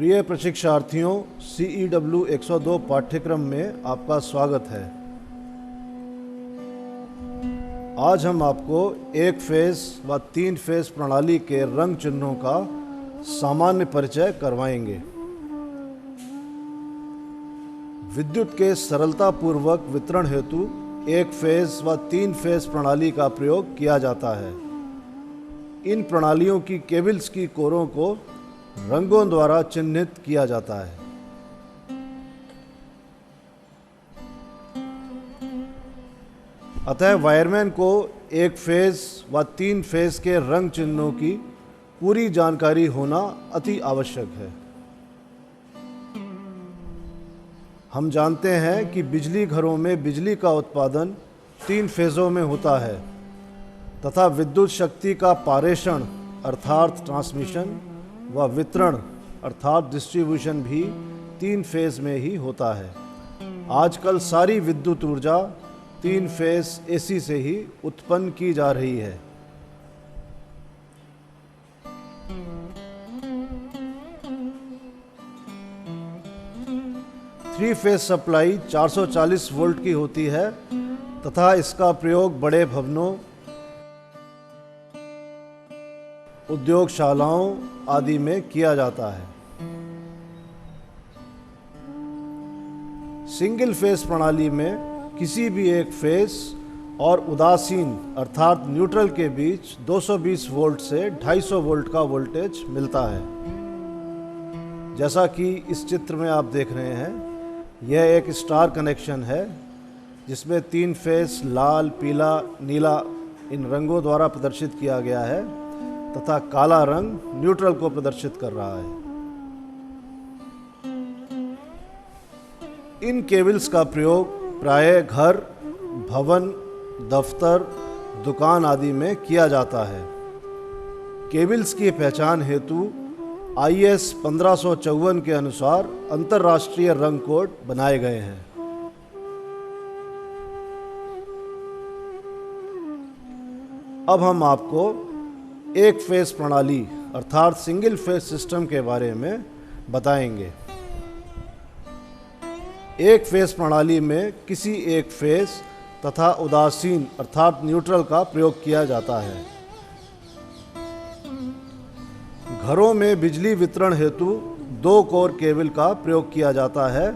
प्रिय प्रशिक्षार्थियों, CEW 102 पाठ्यक्रम में आपका स्वागत है। आज हम आपको एक फेज़ व 3 फेज़ प्रणाली के रंग चिन्हों का सामान्य परिचय करवाएंगे। विद्युत के सरलतापूर्वक वितरण हेतु एक फेज़ व 3 फेज़ प्रणाली का प्रयोग किया जाता है। इन प्रणालियों की केबल्स की कोरों को रंगों द्वारा चिन्हित किया जाता है। अतः वायरमैन को एक फेज़ व 3 फेज़ के रंग चिन्हों की पूरी जानकारी होना अति आवश्यक है। हम जानते हैं कि बिजली घरों में बिजली का उत्पादन 3 फेज़ों में होता है तथा विद्युत शक्ति का पारेषण अर्थात ट्रांसमिशन व वितरण अर्थात डिस्ट्रीब्यूशन भी 3 फेज़ में ही होता है। आजकल सारी विद्युत ऊर्जा 3 फेज़ AC से ही उत्पन्न की जा रही है। थ्री फेज़ सप्लाई 440 वोल्ट की होती है तथा इसका प्रयोग बड़े भवनों, उद्योगशालाओं आदि में किया जाता है। सिंगल फेज़ प्रणाली में किसी भी एक फेज़ और उदासीन अर्थात न्यूट्रल के बीच 220 वोल्ट से 250 वोल्ट का वोल्टेज मिलता है। जैसा कि इस चित्र में आप देख रहे हैं, यह एक स्टार कनेक्शन है जिसमें 3 फेज़ लाल, पीला, नीला इन रंगों द्वारा प्रदर्शित किया गया है तथा काला रंग न्यूट्रल को प्रदर्शित कर रहा है। इन केबल्स का प्रयोग प्रायः घर, भवन, दफ्तर, दुकान आदि में किया जाता है। केबल्स की पहचान हेतु IS 1554 के अनुसार अंतर्राष्ट्रीय रंग कोड बनाए गए हैं। अब हम आपको एक फेज़ प्रणाली अर्थात सिंगल फेज़ सिस्टम के बारे में बताएंगे। एक फेज़ प्रणाली में किसी एक फेज़ तथा उदासीन अर्थात न्यूट्रल का प्रयोग किया जाता है। घरों में बिजली वितरण हेतु 2 कोर केबल का प्रयोग किया जाता है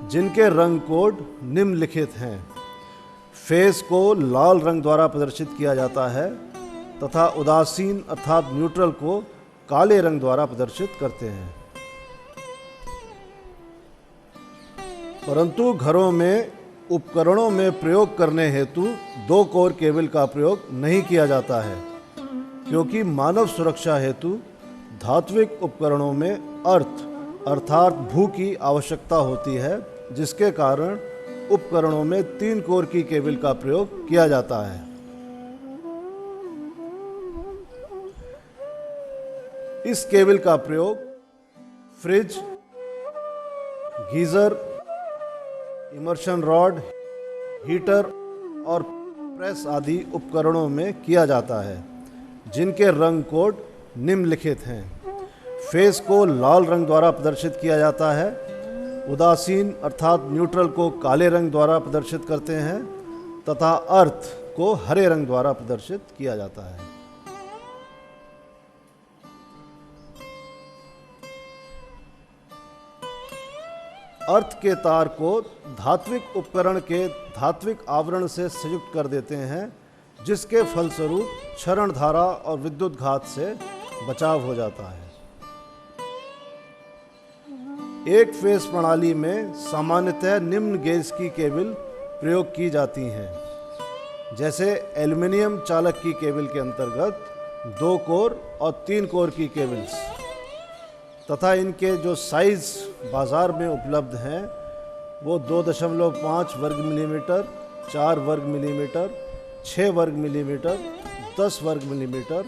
जिनके रंग कोड निम्नलिखित हैं। फेज़ को लाल रंग द्वारा प्रदर्शित किया जाता है तथा उदासीन अर्थात न्यूट्रल को काले रंग द्वारा प्रदर्शित करते हैं। परंतु घरों में उपकरणों में प्रयोग करने हेतु 2 कोर केबल का प्रयोग नहीं किया जाता है, क्योंकि मानव सुरक्षा हेतु धात्विक उपकरणों में अर्थ अर्थात भू की आवश्यकता होती है, जिसके कारण उपकरणों में 3 कोर की केबल का प्रयोग किया जाता है। इस केबल का प्रयोग fridge, geyser, immersion rod, heater और प्रेस आदि उपकरणों में किया जाता है, जिनके रंग कोड निम्नलिखित हैं। फेज़ को लाल रंग द्वारा प्रदर्शित किया जाता है, उदासीन अर्थात न्यूट्रल को काले रंग द्वारा प्रदर्शित करते हैं तथा अर्थ को हरे रंग द्वारा प्रदर्शित किया जाता है। अर्थ के तार को धात्विक उपकरण के धात्विक आवरण से संयुक्त कर देते हैं, जिसके फलस्वरूप क्षरण धारा और विद्युत घात से बचाव हो जाता है। एक फेज़ प्रणाली में सामान्यतः निम्न गेज की केबल प्रयोग की जाती हैं, जैसे एल्युमिनियम चालक की केबल के अंतर्गत 2 कोर और 3 कोर की केबल्स तथा इनके जो साइज़ बाज़ार में उपलब्ध हैं वो 2.5 वर्ग मिलीमीटर, 4 वर्ग मिलीमीटर, 6 वर्ग मिलीमीटर, 10 वर्ग मिलीमीटर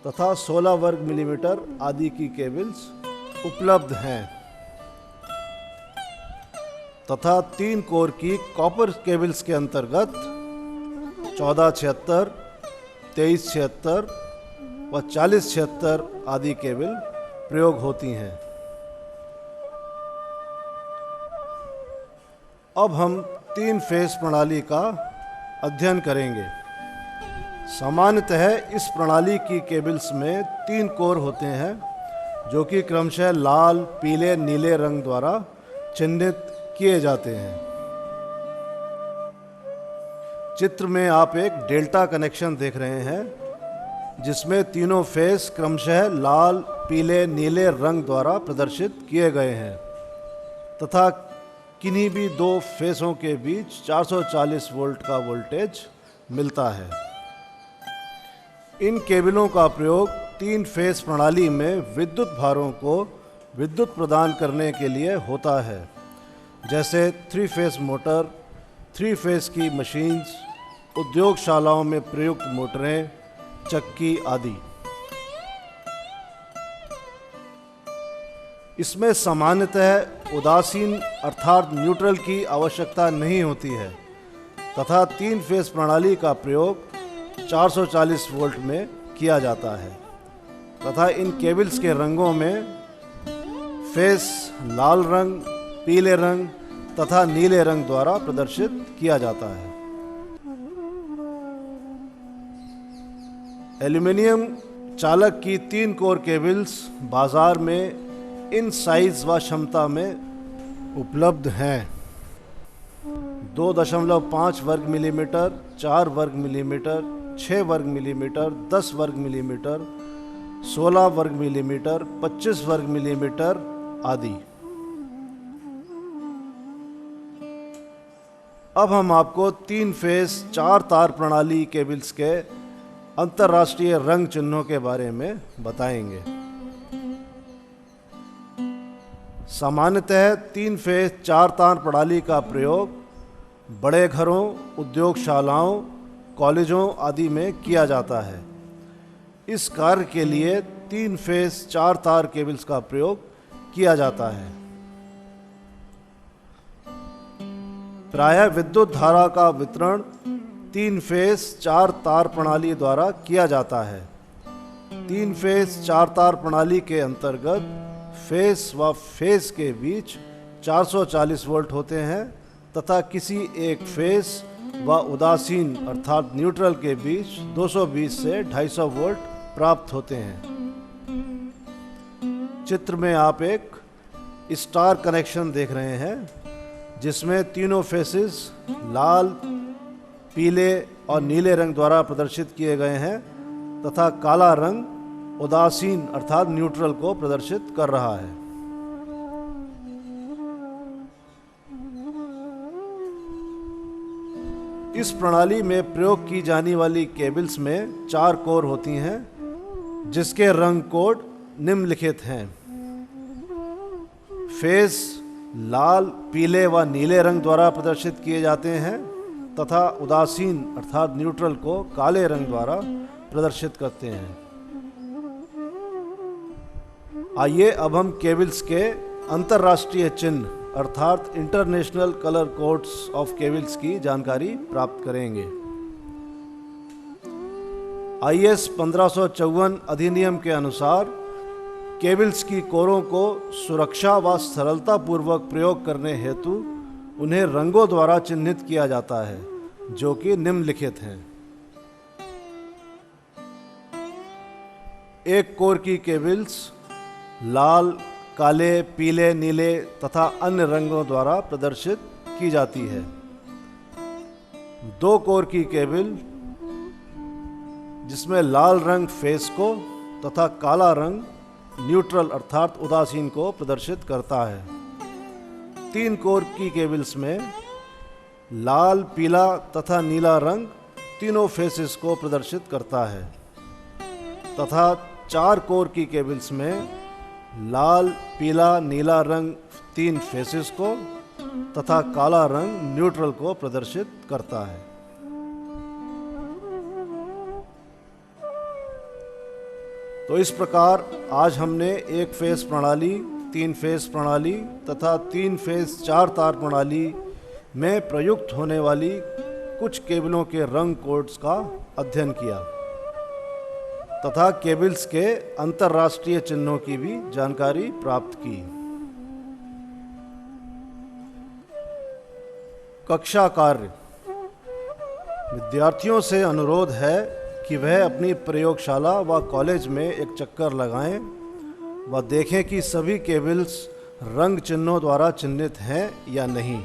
तथा 16 वर्ग मिलीमीटर आदि की केबल्स उपलब्ध हैं तथा 3 कोर की कॉपर केबल्स के अंतर्गत 1476, 2376 व 4076 आदि केबल प्रयोग होती हैं। अब हम 3 फेस प्रणाली का अध्ययन करेंगे। सामान्यतः इस प्रणाली की केबल्स में 3 कोर होते हैं जो कि क्रमशः लाल, पीले, नीले रंग द्वारा चिन्हित किए जाते हैं। चित्र में आप एक डेल्टा कनेक्शन देख रहे हैं जिसमें तीनों फेस क्रमशः लाल, पीले, नीले रंग द्वारा प्रदर्शित किए गए हैं तथा किन्हीं भी 2 फेसों के बीच 440 वोल्ट का वोल्टेज मिलता है। इन केबलों का प्रयोग 3 फेस प्रणाली में विद्युत भारों को विद्युत प्रदान करने के लिए होता है, जैसे 3 फेस मोटर, 3 फेस की मशीन्स, उद्योगशालाओं में प्रयुक्त मोटरें, चक्की आदि। इसमें सामान्यतः उदासीन अर्थात न्यूट्रल की आवश्यकता नहीं होती है तथा 3 फेस प्रणाली का प्रयोग 440 वोल्ट में किया जाता है तथा इन केबल्स के रंगों में फेस लाल रंग, पीले रंग तथा नीले रंग द्वारा प्रदर्शित किया जाता है। एल्यूमीनियम चालक की 3 कोर केबल्स बाजार में इन साइज व क्षमता में उपलब्ध हैं। 2.5 वर्ग मिलीमीटर, 4 वर्ग मिलीमीटर, 6 वर्ग मिलीमीटर, 10 वर्ग मिलीमीटर, 16 वर्ग मिलीमीटर, 25 वर्ग मिलीमीटर आदि। अब हम आपको 3 फेस 4 तार प्रणाली केबल्स के अंतर्राष्ट्रीय रंग चिन्हों के बारे में बताएंगे। सामान्यतः 3 फेस 4 तार प्रणाली का प्रयोग बड़े घरों, उद्योगशालाओं, कॉलेजों आदि में किया जाता है। इस कार्य के लिए 3 फेस 4 तार केबल्स का प्रयोग किया जाता है। प्रायः विद्युत धारा का वितरण 3 फेस 4 तार प्रणाली द्वारा किया जाता है। 3 फेस 4 तार प्रणाली के अंतर्गत फेस व फेस के बीच 440 वोल्ट होते हैं तथा किसी एक फेस व उदासीन अर्थात न्यूट्रल के बीच 220 से 250 वोल्ट प्राप्त होते हैं। चित्र में आप एक स्टार कनेक्शन देख रहे हैं जिसमें तीनों फेसेस लाल, पीले और नीले रंग द्वारा प्रदर्शित किए गए हैं तथा काला रंग उदासीन अर्थात न्यूट्रल को प्रदर्शित कर रहा है। इस प्रणाली में प्रयोग की जाने वाली केबल्स में 4 कोर होती हैं जिसके रंग कोड निम्नलिखित हैं। फेस लाल, पीले व नीले रंग द्वारा प्रदर्शित किए जाते हैं तथा उदासीन अर्थात न्यूट्रल को काले रंग द्वारा प्रदर्शित करते हैं। आइए अब हम केबल्स के अंतर्राष्ट्रीय चिन्ह अर्थात international colour codes of cables की जानकारी प्राप्त करेंगे। IS 1554 अधिनियम के अनुसार केबल्स की कोरों को सुरक्षा व सरलता पूर्वक प्रयोग करने हेतु उन्हें रंगों द्वारा चिन्हित किया जाता है जो कि निम्नलिखित हैं। एक कोर की केबल्स लाल, काले, पीले, नीले तथा अन्य रंगों द्वारा प्रदर्शित की जाती है। 2 कोर की केबल जिसमें लाल रंग फेस को तथा काला रंग न्यूट्रल अर्थात उदासीन को प्रदर्शित करता है। 3 कोर की केबल्स में लाल, पीला तथा नीला रंग तीनों फेसेस को प्रदर्शित करता है तथा 4 कोर की केबल्स में लाल, पीला, नीला रंग 3 फेसेस को तथा काला रंग न्यूट्रल को प्रदर्शित करता है। तो इस प्रकार आज हमने 1 फेस प्रणाली, 3 फेस प्रणाली तथा 3 फेस 4 तार प्रणाली में प्रयुक्त होने वाली कुछ केबलों के रंग कोड्स का अध्ययन किया तथा केबल्स के अंतर्राष्ट्रीय चिन्हों की भी जानकारी प्राप्त की। कक्षा कार्य। विद्यार्थियों से अनुरोध है कि वह अपनी प्रयोगशाला व कॉलेज में एक चक्कर लगाएं व देखें कि सभी केबल्स रंग चिन्हों द्वारा चिन्हित हैं या नहीं।